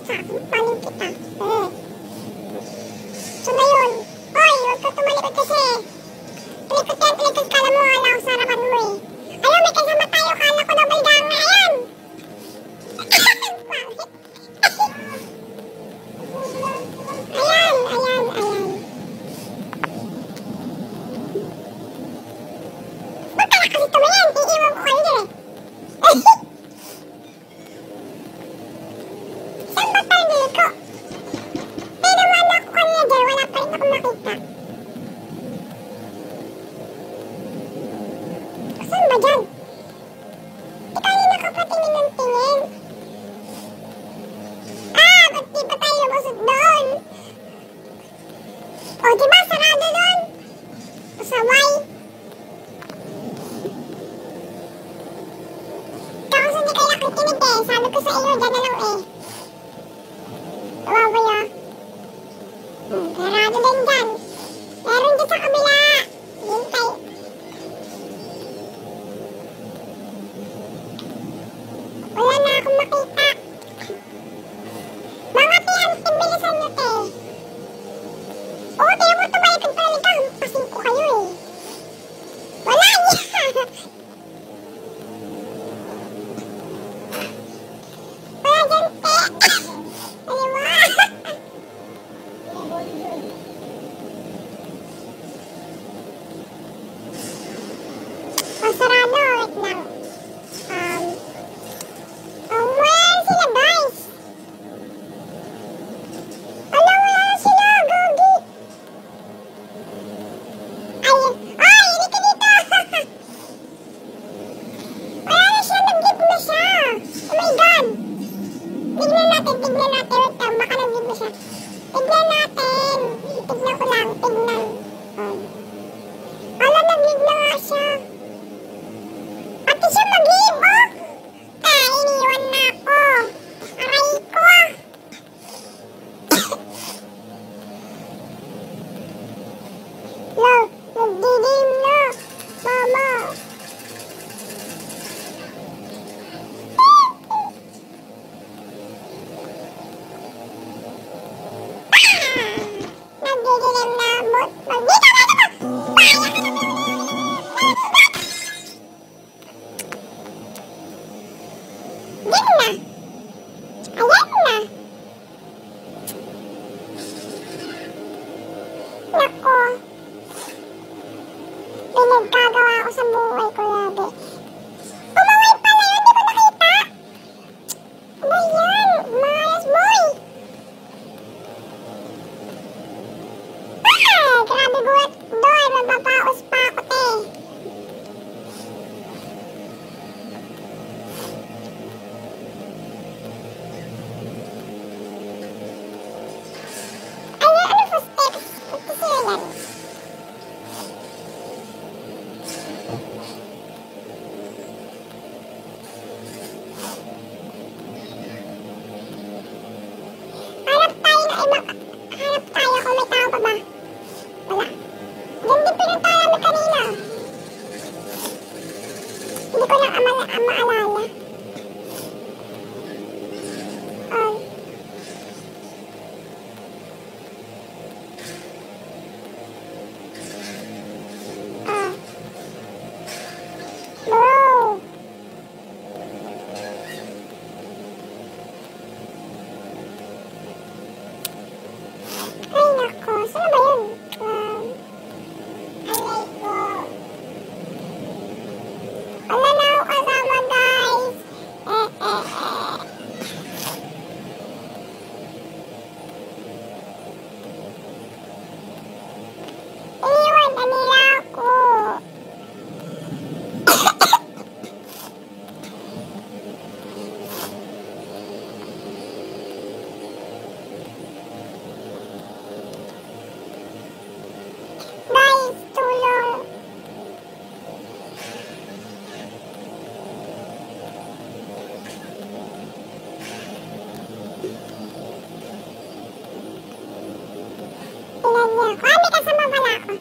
sa akin. Paling kita. So na yun. Hoy, huwag ka tumalikod kasi. Tulikod yan, tulikod. Kala mo, wala ako sa harapan mo eh. Ayun, may kasama tayo. Kala ko na balgang na. Ayan. Ayan, ayan, ayan. Ba't ka na kasi tumayan? Iiwan ko kayo din eh. Saan ba tayo dito? Tinaman ako kanina dyan. Wala pa rin ako makita. Saan ba dyan? Di kanina ka pa tingin ng tingin. Ba't di pa tayo lumusot doon? O, diba? Sarado doon. Pasaway. Ikaw kasi di kaya nakikinig eh. Sabi ko sa iyo, dyan na lang eh. Kawawa ya. Sarado din dyan. Meron dyan sa kabila. Hintay. Wala na akong makita. Mga tiyan, bilisan nyo te. Oo, tiyan mo tumalikod pala ka. Hampasin ko kayo eh. Wala niya. Wala dyan te. Ano mo? Sarado, wait lang. Where sila guys? Wala sila, gogi. Ayun. Ay, hindi ka dito. Wala na siya, nag-give na siya. Oh my God. Tignan natin. Wait lang, baka nag-give na siya. Tignan natin. Tignan ko lang, tignan. Wala, nag-give na nga siya. Pati siya mag-give, oh. Iniwan na ako. Aray ko. Lo, nagdidim na. Mama. Nagdidim na. Magdita na naman. Paya ka na. Ayan na. Ayan na. Nako. Pinagkagawa ako sa buhay ko lagi. Umaway pala yun. Di ko nakita. Ano yan? Malas boy. Grabe buhat doon. Mababaos pa ako te. Ano po steps? Ito sila yan. Hanap tayo na iba. Hanap tayo kung may tao pa ba. Wala. Diyan din pinuntahan namin kanina. Hindi ko lang maalala. Bro. Ay nako, saan ba yun? Alay ko. Wala na ako kasama guys. Iniwan na nila ako. Guys, tulong. Tingnan niyo ako. May kasama pala ako.